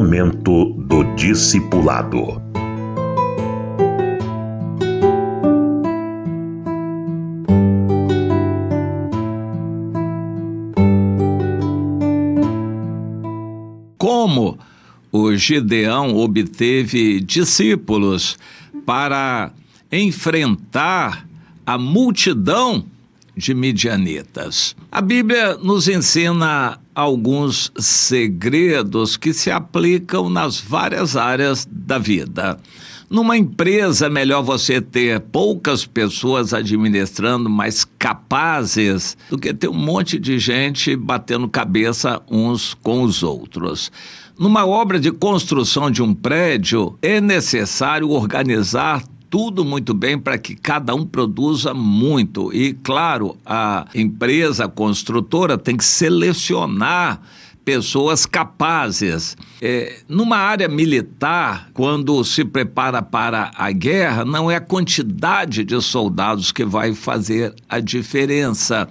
Momento do Discipulado. Como o Gideão obteve discípulos para enfrentar a multidão de midianitas. A Bíblia nos ensina alguns segredos que se aplicam nas várias áreas da vida. Numa empresa, é melhor você ter poucas pessoas administrando, mas capazes, do que ter um monte de gente batendo cabeça uns com os outros. Numa obra de construção de um prédio, é necessário organizar tudo muito bem para que cada um produza muito. E, claro, a empresa construtora tem que selecionar pessoas capazes. Numa área militar, quando se prepara para a guerra, não é a quantidade de soldados que vai fazer a diferença,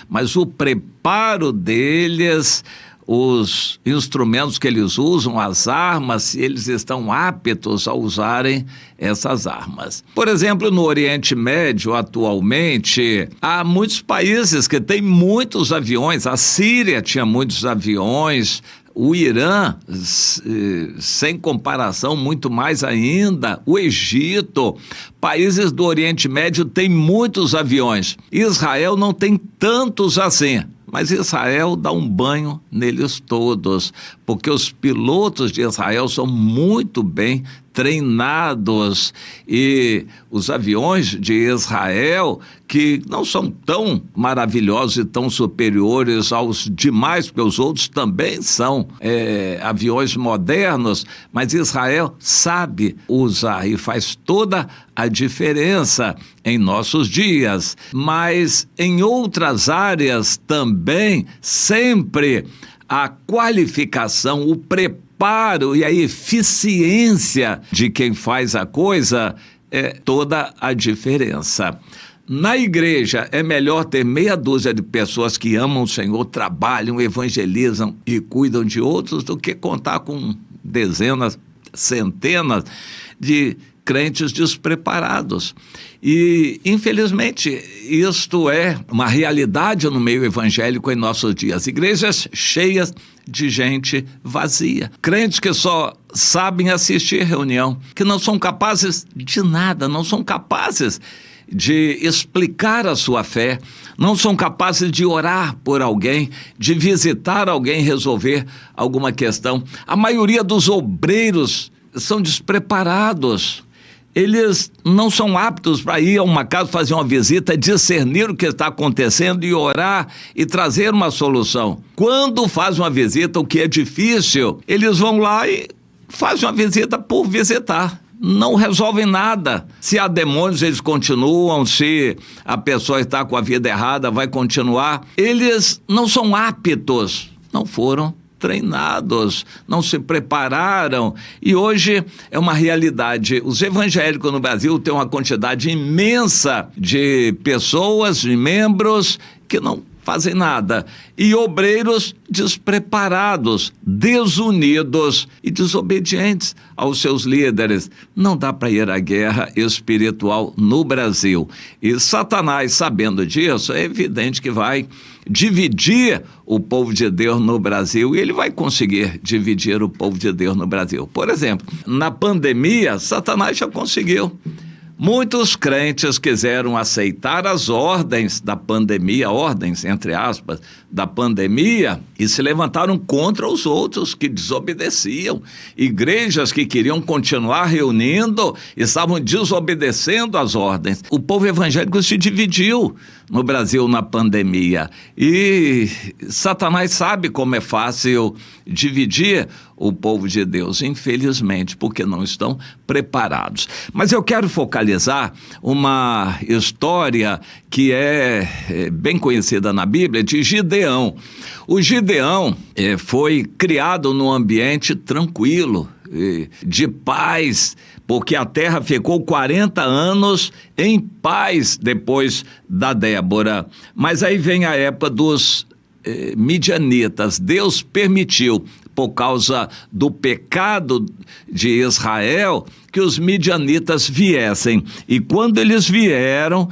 mas o preparo deles, os instrumentos que eles usam, as armas, se eles estão aptos a usarem essas armas. Por exemplo, no Oriente Médio, atualmente, há muitos países que têm muitos aviões. A Síria tinha muitos aviões, o Irã, sem comparação, muito mais ainda, o Egito, países do Oriente Médio têm muitos aviões. Israel não tem tantos assim. Mas Israel dá um banho neles todos, porque os pilotos de Israel são muito bem treinados e os aviões de Israel, que não são tão maravilhosos e tão superiores aos demais, porque os outros também são aviões modernos, mas Israel sabe usar e faz toda a diferença em nossos dias. Mas em outras áreas também, sempre a qualificação, o preparo e a eficiência de quem faz a coisa é toda a diferença. Na igreja é melhor ter meia dúzia de pessoas que amam o Senhor, trabalham, evangelizam e cuidam de outros, do que contar com dezenas, centenas de crentes despreparados. E, infelizmente, isto é uma realidade no meio evangélico em nossos dias. Igrejas cheias de gente vazia. Crentes que só sabem assistir reunião, que não são capazes de nada, não são capazes de explicar a sua fé, não são capazes de orar por alguém, de visitar alguém, resolver alguma questão. A maioria dos obreiros são despreparados. Eles não são aptos para ir a uma casa, fazer uma visita, discernir o que está acontecendo e orar e trazer uma solução. Quando faz uma visita, o que é difícil, eles vão lá e fazem uma visita por visitar. Não resolvem nada. Se há demônios, eles continuam. Se a pessoa está com a vida errada, vai continuar. Eles não são aptos, não foram treinados, não se prepararam, e hoje é uma realidade. Os evangélicos no Brasil têm uma quantidade imensa de pessoas, de membros que não fazem nada, e obreiros despreparados, desunidos e desobedientes aos seus líderes. Não dá para ir à guerra espiritual no Brasil. E Satanás, sabendo disso, é evidente que vai dividir o povo de Deus no Brasil, e ele vai conseguir dividir o povo de Deus no Brasil. Por exemplo, na pandemia, Satanás já conseguiu. Muitos crentes quiseram aceitar as ordens da pandemia, ordens, entre aspas, da pandemia, e se levantaram contra os outros que desobedeciam. Igrejas que queriam continuar reunindo estavam desobedecendo as ordens. O povo evangélico se dividiu no Brasil na pandemia. E Satanás sabe como é fácil dividir o povo de Deus, infelizmente, porque não estão preparados. Mas eu quero focalizar uma história que é bem conhecida na Bíblia, de Gideão. O Gideão foi criado num ambiente tranquilo, de paz, porque a terra ficou 40 anos em paz depois da Débora. Mas aí vem a época dos midianitas. Deus permitiu, por causa do pecado de Israel, que os midianitas viessem. E quando eles vieram,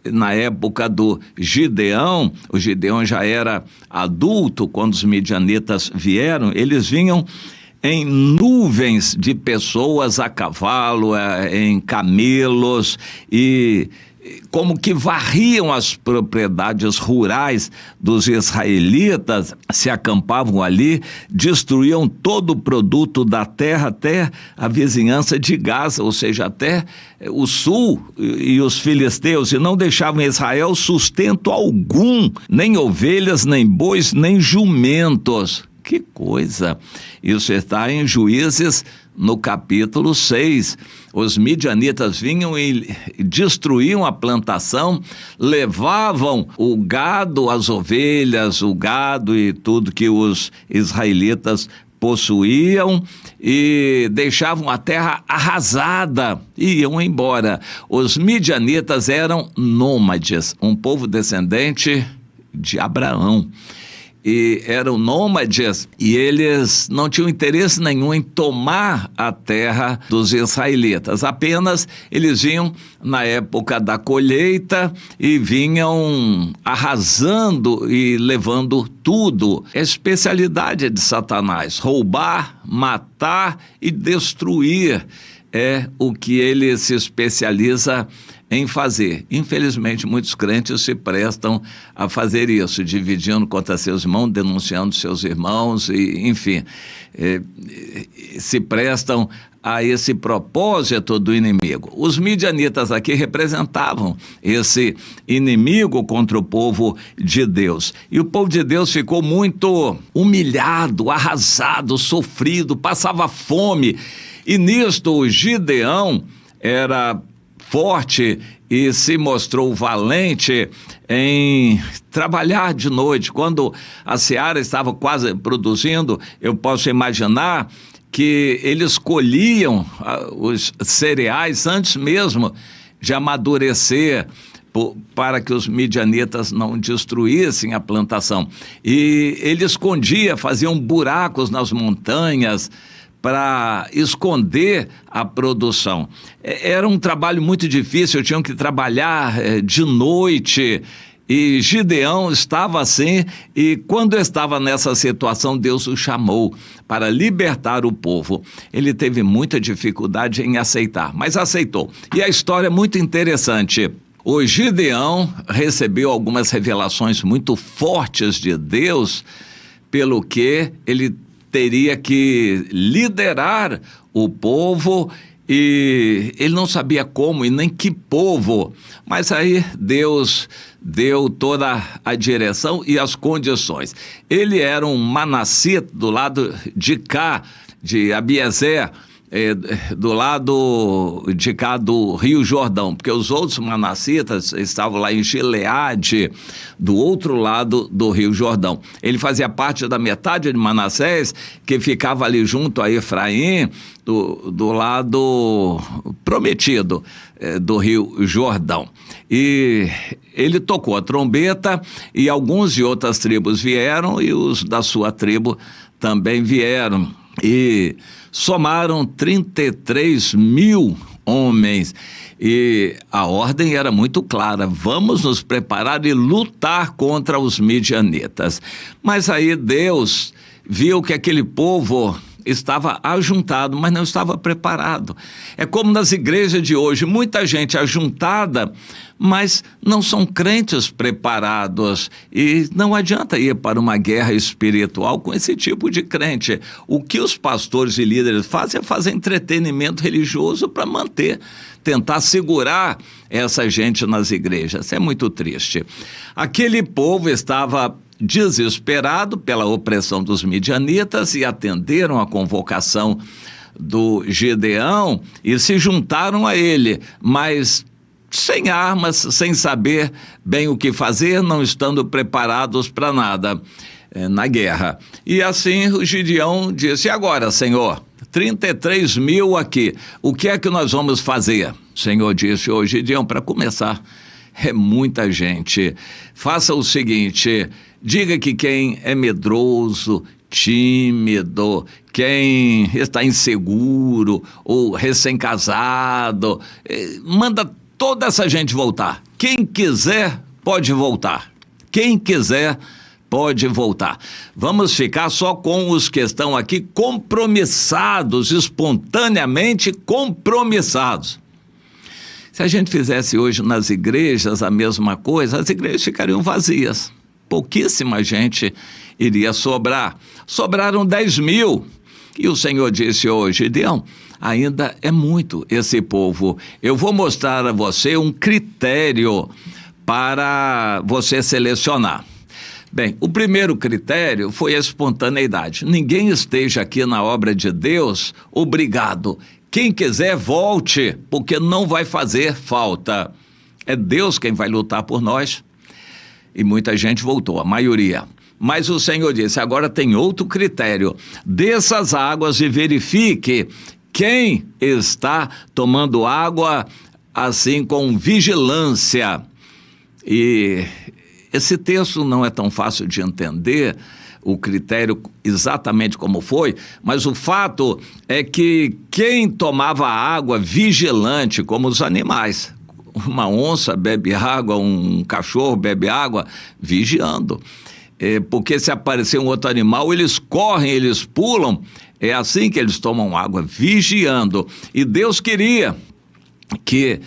na época do Gideão, o Gideão já era adulto quando os midianitas vieram, eles vinham em nuvens de pessoas a cavalo, em camelos, e como que varriam as propriedades rurais dos israelitas, se acampavam ali, destruíam todo o produto da terra até a vizinhança de Gaza, ou seja, até o sul, e os filisteus, e não deixavam em Israel sustento algum, nem ovelhas, nem bois, nem jumentos. Que coisa! Isso está em Juízes, no capítulo 6. Os midianitas vinham e destruíam a plantação, levavam o gado, as ovelhas, o gado e tudo que os israelitas possuíam e deixavam a terra arrasada e iam embora. Os midianitas eram nômades, um povo descendente de Abraão. E eram nômades, e eles não tinham interesse nenhum em tomar a terra dos israelitas. Apenas eles vinham na época da colheita e vinham arrasando e levando tudo. É especialidade de Satanás: roubar, matar e destruir. É o que ele se especializa em fazer. Infelizmente, muitos crentes se prestam a fazer isso, dividindo contra seus irmãos, denunciando seus irmãos, e, enfim, se prestam a esse propósito do inimigo. Os midianitas aqui representavam esse inimigo contra o povo de Deus. E o povo de Deus ficou muito humilhado, arrasado, sofrido, passava fome. E nisto o Gideão era forte e se mostrou valente em trabalhar de noite. Quando a seara estava quase produzindo, eu posso imaginar que eles colhiam os cereais antes mesmo de amadurecer, para que os midianitas não destruíssem a plantação. E ele escondia, faziam buracos nas montanhas para esconder a produção. Era um trabalho muito difícil, tinham que trabalhar de noite, e Gideão estava assim, e quando estava nessa situação, Deus o chamou para libertar o povo. Ele teve muita dificuldade em aceitar, mas aceitou. E a história é muito interessante. O Gideão recebeu algumas revelações muito fortes de Deus, pelo que ele teria que liderar o povo, e ele não sabia como e nem que povo, mas aí Deus deu toda a direção e as condições. Ele era um manassita do lado de cá, de Abiezer, do lado de cá do Rio Jordão, porque os outros manassitas estavam lá em Gileade, do outro lado do Rio Jordão. Ele fazia parte da metade de Manassés, que ficava ali junto a Efraim, do lado prometido do Rio Jordão. E ele tocou a trombeta, e alguns de outras tribos vieram, e os da sua tribo também vieram. E somaram 33 mil homens, e a ordem era muito clara: vamos nos preparar e lutar contra os midianitas. Mas aí Deus viu que aquele povo estava ajuntado, mas não estava preparado. É como nas igrejas de hoje, muita gente ajuntada, mas não são crentes preparados, e não adianta ir para uma guerra espiritual com esse tipo de crente. O que os pastores e líderes fazem é fazer entretenimento religioso para tentar segurar essa gente nas igrejas. Isso é muito triste. Aquele povo estava desesperado pela opressão dos midianitas e atenderam a convocação do Gideão e se juntaram a ele, mas sem armas, sem saber bem o que fazer, não estando preparados para nada na guerra. E assim o Gideão disse: e agora, Senhor? 33 mil aqui, o que é que nós vamos fazer? O Senhor disse: ô Gideão, para começar, é muita gente. Faça o seguinte: diga que quem é medroso, tímido, quem está inseguro ou recém-casado, manda toda essa gente voltar. Quem quiser pode voltar. Quem quiser pode voltar. Vamos ficar só com os que estão aqui compromissados, espontaneamente compromissados. Se a gente fizesse hoje nas igrejas a mesma coisa, as igrejas ficariam vazias. Pouquíssima gente iria sobrar. Sobraram 10 mil. E o Senhor disse hoje, Gideão, ainda é muito esse povo. Eu vou mostrar a você um critério para você selecionar. Bem, o primeiro critério foi a espontaneidade. Ninguém esteja aqui na obra de Deus obrigado. Quem quiser, volte, porque não vai fazer falta. É Deus quem vai lutar por nós. E muita gente voltou, a maioria. Mas o Senhor disse, agora tem outro critério. Desça as águas e verifique quem está tomando água assim com vigilância. E esse texto não é tão fácil de entender, o critério exatamente como foi, mas o fato é que quem tomava água vigilante, como os animais, uma onça bebe água, um cachorro bebe água, vigiando. Porque se aparecer um outro animal, eles correm, eles pulam, é assim que eles tomam água, vigiando. E Deus queria que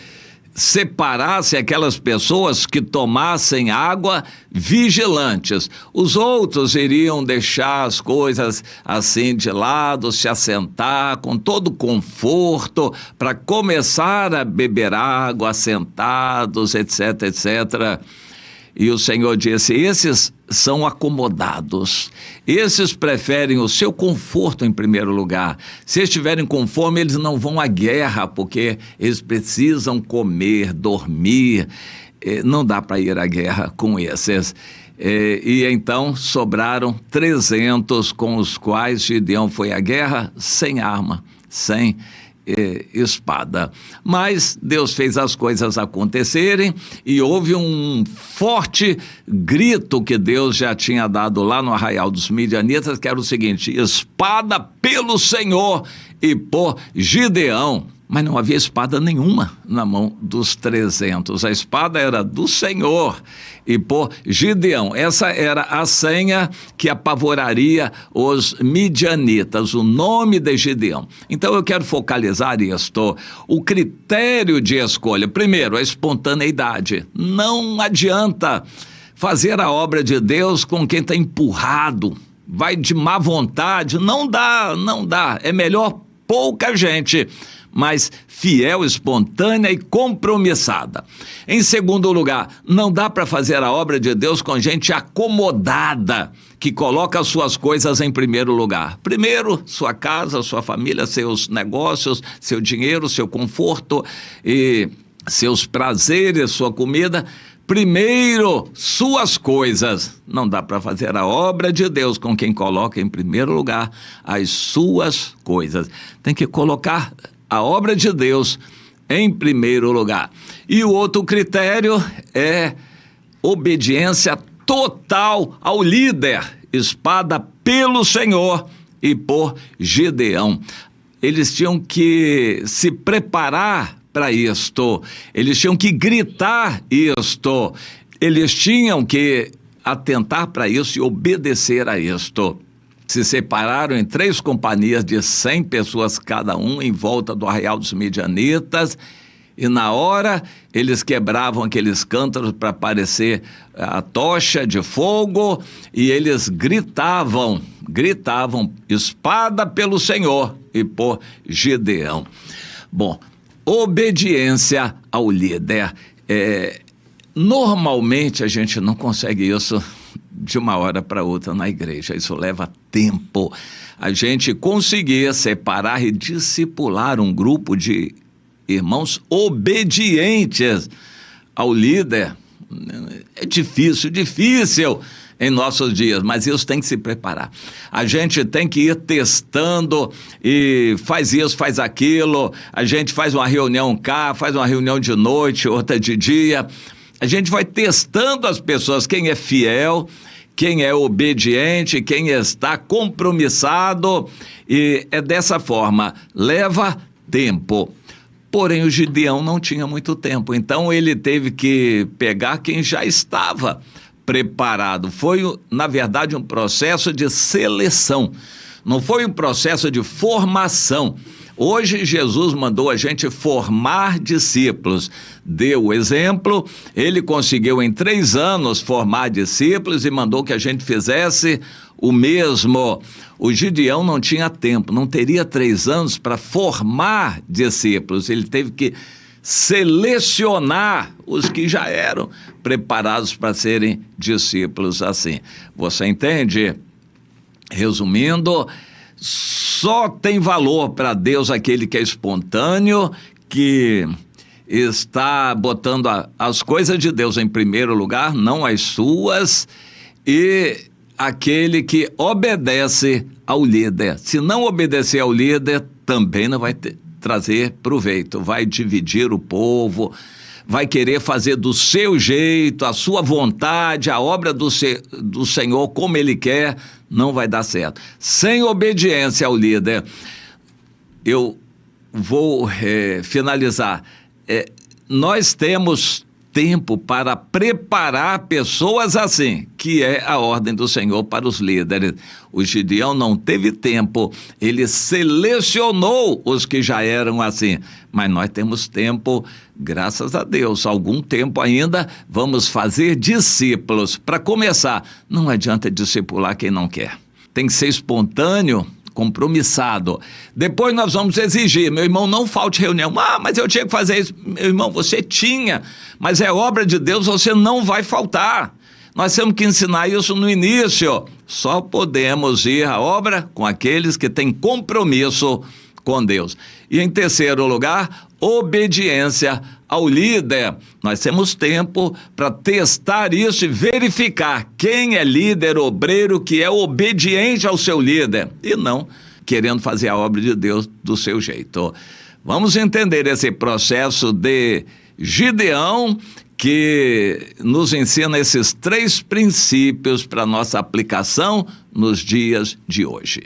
separasse aquelas pessoas que tomassem água vigilantes. Os outros iriam deixar as coisas assim de lado, se assentar com todo conforto para começar a beber água, sentados, etc, etc. E o Senhor disse, esses são acomodados, esses preferem o seu conforto em primeiro lugar. Se estiverem com fome, eles não vão à guerra, porque eles precisam comer, dormir, não dá para ir à guerra com esses. E então sobraram 300 com os quais Gideão foi à guerra sem arma, sem espada. Mas Deus fez as coisas acontecerem e houve um forte grito que Deus já tinha dado lá no arraial dos midianitas, que era o seguinte, espada pelo Senhor e por Gideão. Mas não havia espada nenhuma na mão dos 300. A espada era do Senhor e por Gideão. Essa era a senha que apavoraria os midianitas, o nome de Gideão. Então eu quero focalizar isto. O critério de escolha. Primeiro, a espontaneidade. Não adianta fazer a obra de Deus com quem está empurrado, vai de má vontade. Não dá. É melhor pouca gente, mas fiel, espontânea e compromissada. Em segundo lugar, não dá para fazer a obra de Deus com gente acomodada, que coloca as suas coisas em primeiro lugar. Primeiro, sua casa, sua família, seus negócios, seu dinheiro, seu conforto e seus prazeres, sua comida. Primeiro, suas coisas. Não dá para fazer a obra de Deus com quem coloca em primeiro lugar as suas coisas. Tem que colocar a obra de Deus em primeiro lugar. E o outro critério é obediência total ao líder, espada pelo Senhor e por Gideão. Eles tinham que se preparar para isto, eles tinham que gritar isto, eles tinham que atentar para isso e obedecer a isto. Se separaram em 3 companhias de 100 pessoas cada um em volta do arraial dos midianitas, e na hora eles quebravam aqueles cântaros para aparecer a tocha de fogo, e eles gritavam, espada pelo Senhor e por Gideão. Bom, obediência ao líder. Normalmente a gente não consegue isso de uma hora para outra na igreja, isso leva tempo. A gente conseguir separar e discipular um grupo de irmãos obedientes ao líder é difícil em nossos dias, mas isso tem que se preparar. A gente tem que ir testando e faz isso, faz aquilo, a gente faz uma reunião cá, faz uma reunião de noite, outra de dia, a gente vai testando as pessoas, quem é fiel, quem é obediente, quem está compromissado, e é dessa forma, leva tempo. Porém, o Gideão não tinha muito tempo, então ele teve que pegar quem já estava preparado. Foi, na verdade, um processo de seleção, não foi um processo de formação. Hoje, Jesus mandou a gente formar discípulos. Deu o exemplo, ele conseguiu em 3 anos formar discípulos e mandou que a gente fizesse o mesmo. O Gideão não tinha tempo, não teria 3 anos para formar discípulos. Ele teve que selecionar os que já eram preparados para serem discípulos assim. Você entende? Resumindo, só tem valor para Deus aquele que é espontâneo, que está botando as coisas de Deus em primeiro lugar, não as suas, e aquele que obedece ao líder. Se não obedecer ao líder, também não vai trazer proveito, vai dividir o povo, vai querer fazer do seu jeito, a sua vontade, a obra do Senhor como Ele quer, não vai dar certo. Sem obediência ao líder, eu vou finalizar. Nós temos tempo para preparar pessoas assim, que é a ordem do Senhor para os líderes. O Gideão não teve tempo, ele selecionou os que já eram assim, mas nós temos tempo, graças a Deus, algum tempo ainda, vamos fazer discípulos. Para começar, não adianta discipular quem não quer, tem que ser espontâneo, compromissado. Depois nós vamos exigir, meu irmão, não falte reunião. Mas eu tinha que fazer isso. Meu irmão, você tinha, mas é obra de Deus, você não vai faltar. Nós temos que ensinar isso no início. Só podemos ir à obra com aqueles que têm compromisso com Deus. E em terceiro lugar, obediência ao líder. Nós temos tempo para testar isso e verificar quem é líder, obreiro, que é obediente ao seu líder e não querendo fazer a obra de Deus do seu jeito. Vamos entender esse processo de Gideão, que nos ensina esses 3 princípios para nossa aplicação nos dias de hoje.